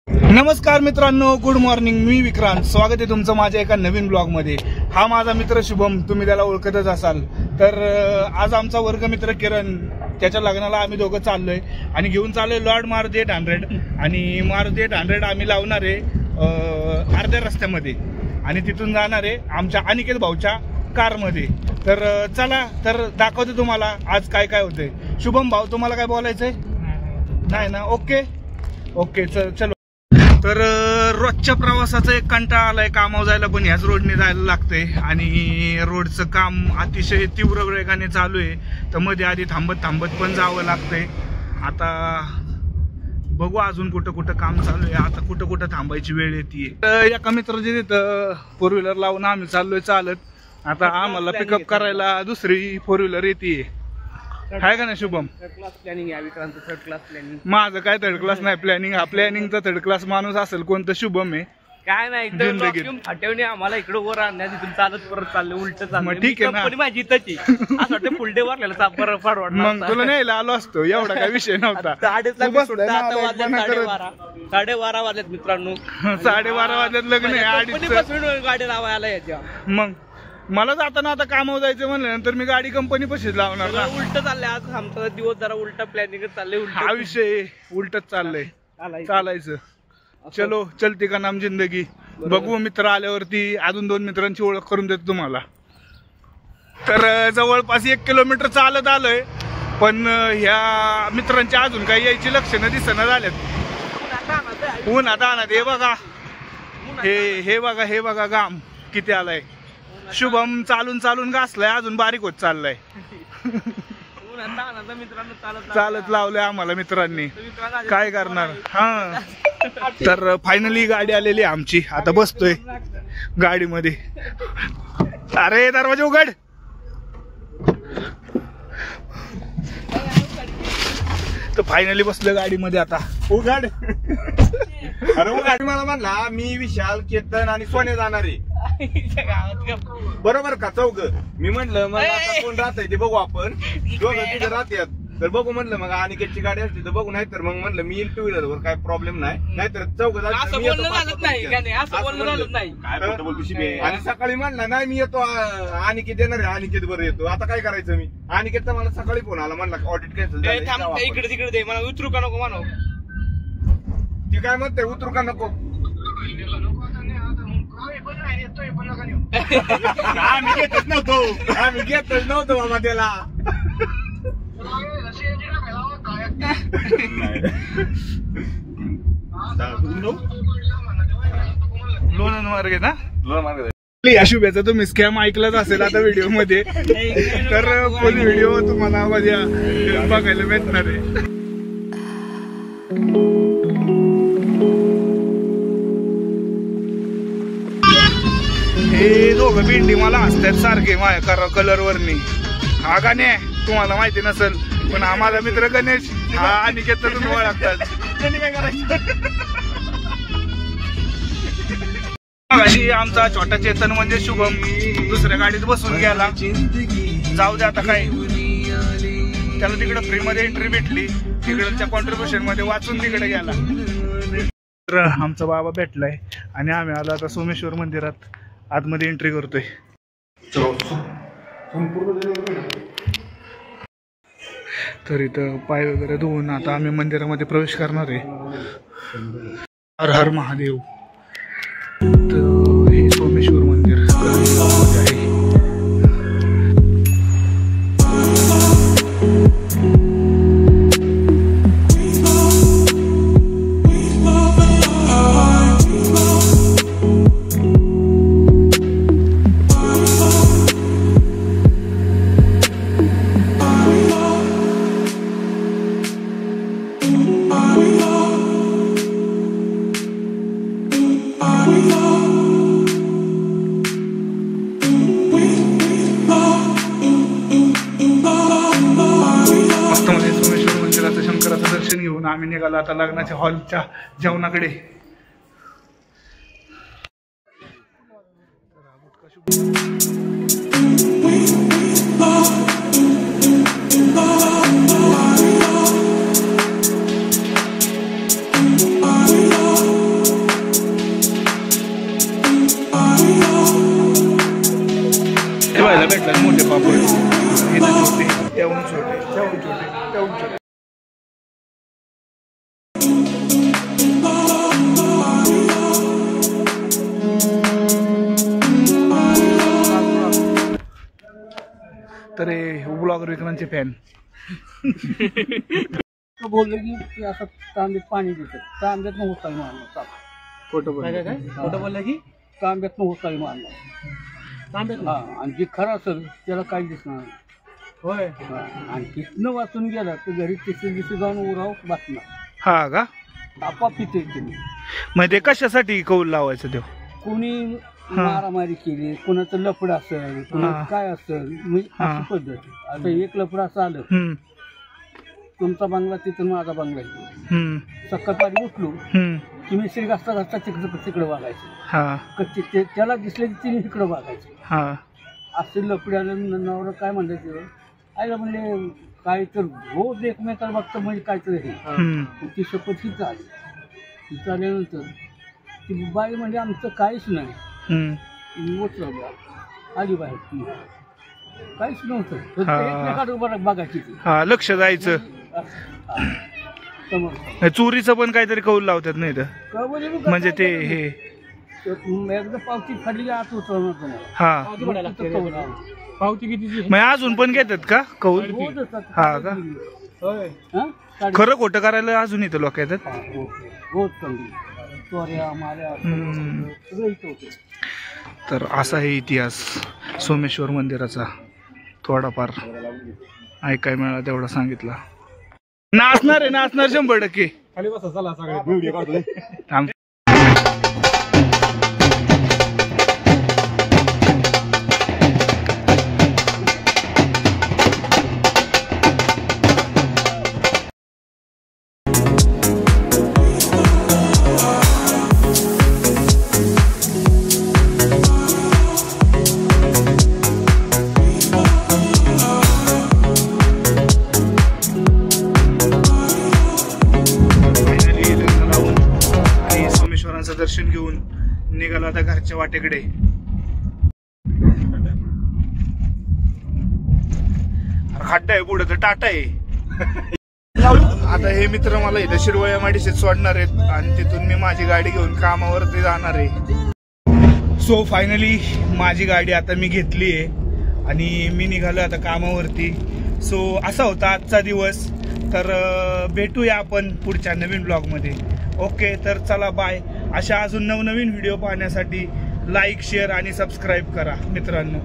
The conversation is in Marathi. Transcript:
नमस्कार मित्रांनो, गुड मॉर्निंग. मी विक्रांत. स्वागत आहे तुमचं माझ्या एका नवीन ब्लॉग मध्ये. हा माझा मित्र शुभम, तुम्ही त्याला ओळखतच असाल. तर आज आमचा वर्गमित्र किरण, त्याच्या लग्नाला आम्ही दोघं चाललोय आणि घेऊन चाललोय लॉर्ड मारुती 800. आणि मारुती 800 आम्ही लावणार आहे अर्ध्या रस्त्यामध्ये आणि तिथून जाणार आहे आमच्या अनिकेत भाऊच्या कारमध्ये. तर चला, तर दाखवते तुम्हाला आज काय काय होतंय. शुभम भाऊ, तुम्हाला काय बोलायचंय? नाही ना? ओके चलो. तर रोजच्या प्रवासाचा एक कंटाळा आलाय. कामावर जायला पण ह्याच रोडने जायला लागतंय आणि रोडचं काम अतिशय तीव्र वेगाने चालू आहे. तर मध्ये आधी थांबत पण जावं लागतंय. आता बघू अजून कुठं काम चालू आहे. आता कुठं थांबायची वेळ येते. एका मित्राच्या तिथं 4 व्हीलर लावून आम्ही चाललोय चालत. आता आम्हाला पिकअप करायला दुसरी 4 व्हीलर येते. काय का नाही शुभम? थर्ड क्लास प्लॅनिंग आहे विक्रांत. Third class planning. माझं काय थर्ड क्लास नाही प्लॅनिंग. हा प्लॅनिंगचा थर्ड क्लास माणूस असेल कोणतं शुभम आहे. काय नाही, फाट्यावणे आम्हाला इकडे वर आणण्यात तिथून चालत परत चाललं उलट मग ठीक आहे ना. माझी इथंची असं वाटतं फुल डे वरलेला बरं मग तुला न्यायला आलो असतो, एवढा काय विषय नव्हता. 12:30 वाजल्यात मित्रांनो. 12:30 वाजल्यात लग्न आहे. गाडी लावायला याच्या. मग मला जाताना आता कामावर जायचं म्हणल्यानंतर मी गाडी कंपनी पशीच लावणार ना. उलट चाललंय आज आमचा दिवस, जरा उलटा प्लॅनिंग चाललंय. हा विषय उलटच चाललंय. चालायचं. चलो चलती का नाम जिंदगी. बघू मित्र आल्यावरती अजून 2 मित्रांची ओळख करून देतो तुम्हाला. तर जवळपास 1 किलोमीटर चालत आलोय, पण ह्या मित्रांची अजून काही यायची लक्षणं दिसना झाल्यात. उन्हात आणत. हे बघा घाम किती आलाय. शुभम चालून घासलाय, अजून बारीक होत चाललाय. चालत लावलंय आम्हाला मित्रांनी, काय करणार. हा, तर फायनली गाडी आलेली आमची. आता बसतोय गाडीमध्ये. अरे दरवाजा उघड. तर फायनली बसलोय गाडीमध्ये. आता उघड. अरे गाडी मला म्हणला मी विशाल, केतन आणि सोने जाणार आहे बरोबर का? चौघ. मी म्हणलं मग आता कोण राहतंय ते बघू आपण. दोघं तिथे राहतात तर बघू म्हणलं. मग अनिकेतची गाडी असली तर बघू, नाही तर मग म्हणलं मी येईल 2 व्हीलरवर, काय प्रॉब्लेम नाही. नाहीतर चौघ नाही. आणि सकाळी म्हणला नाही मी येतो, अनिकेत येणार आहे, अनिकेत बरं येतो. आता काय करायचं? मी अनिकेतचा मला सकाळी फोन आला, म्हणला ऑडिट कॅन्सल. इकडे तिकडे दे मला, उतरू का नको म्हणू. ती काय म्हणते उतरू का नको? आम्ही घेतच नव्हतो बाबा त्याला. लोन मार्ग ना. या शुभ्याचा तुम्ही स्कॅम ऐकलाच असेल आता व्हिडिओ मध्ये. तर फुल व्हिडिओ तुम्हाला माझ्या बघायला भेटणार आहे. हे दोघं भेंडी मला हसतात सारखे माझ्या कलर वरनी. हा गाणे तुम्हाला माहिती नसेल, पण हा माझा मित्र गणेश. हा अनिकेत तुम्ही ओळखतात. त्यांनी काय करायचं? आमचा छोटा चेतन म्हणजे शुभम दुसऱ्या गाडीत बसून गेला. जाऊ दे आता काय, त्याला तिकडे फ्री मध्ये एंट्री भेटली. तिकडच्या कॉन्ट्रीब्युशन मध्ये वाचून तिकडे गेला. तर आमचा बाबा भेटलाय आणि आम्ही आलो आता सोमेश्वर मंदिरात आतमध्ये एंट्री करतोय. तर इथं पाय वगैरे धुवून आता आम्ही मंदिरामध्ये प्रवेश करणार आहे. हर हर महादेव. तर हे सोमेश्वर मंदिर आहे. दर्शन घेऊन आम्ही निघालो आता लग्नाच्या हॉलच्या जेवणाकडे. साईडला मोठे पापड, इथं छोटे, त्याहून छोटे, त्याहून छोटे, त्याहून छोटे. तर हे ब्लॉगर विक्रांतचे फॅन. बोललं की असं तांब्यात पाणी देतं, तांब्यात न होता मारणार. खोटं बोल. खोटं बोललं की तांब्यात न होता मारणार. तांब्यात हा, आणि जे खरं असेल त्याला काही दिसणार नाही. होय. आणि तिथनं वाचून गेला तर घरी तिसऱ्या दिवशी जाऊन उराव बातणार. हा का? आपाप तिथे तुम्ही मग ते कशासाठी कौल लावायचं ते? कोणी मारामारी केली, कोणाचं लफड असेल, कोणाचं काय असेल, म्हणजे अशी पद्धत. आता एक लफड असं आलं, तुमचा बंगला तिथं माझा बंगला इथं, सकाळपारी उठलो की मी श्री घासता घासता तिकडे वागायचं, त्याला दिसले की तिने इकडं वागायचं. असे लफड्यानं नवरा काय म्हणतात आईला म्हणले काय तर रोज एकमेकाला बघतं म्हणजे काहीतरी हे. ती शपथ ही झाली. ती झाल्यानंतर ती बाई म्हणजे आमचं काहीच नाही, उचललं आली बाहेर, काहीच नव्हतं, एकमेकाला बघायची ती. लक्ष जायचं. चोरीचं पण काहीतरी कौल लावतात नाही तर, म्हणजे ते हे एकदा पावती फाडली आत उचलणार तुम्हाला. हा, पावती किती मग अजून पण घेतात का कौल? हा का? खरं खोटं करायला अजून इथं लोक येतात. रोज चोऱ्या माऱ्या सगळं इथं होतं. तर असा आहे इतिहास सोमेश्वर मंदिराचा. थोडाफार ऐकाय मिळाला तेवढा सांगितला. नाचणार आहे, नाचणार 100%. खाली बसा चला सगळे. दर्शन घेऊन निघालो आता घरच्या वाटेकडे. खड्डा आहे पुढे तर टाटा आहे. आता हे मित्र मला इथं शिरवळ्या माडीशीत सोडणार आहेत आणि तिथून मी माझी गाडी घेऊन कामावरती जाणार आहे. सो फायनली माझी गाडी आता मी घेतली आहे आणि मी निघालो आता कामावरती. सो असा होता आजचा दिवस. तर भेटूया आपण पुढच्या नवीन ब्लॉगमध्ये. ओके, तर चला बाय. अशा अजून नवनवीन व्हिडिओ पाहण्यासाठी लाईक, शेअर आणि सबस्क्राईब करा मित्रांनो.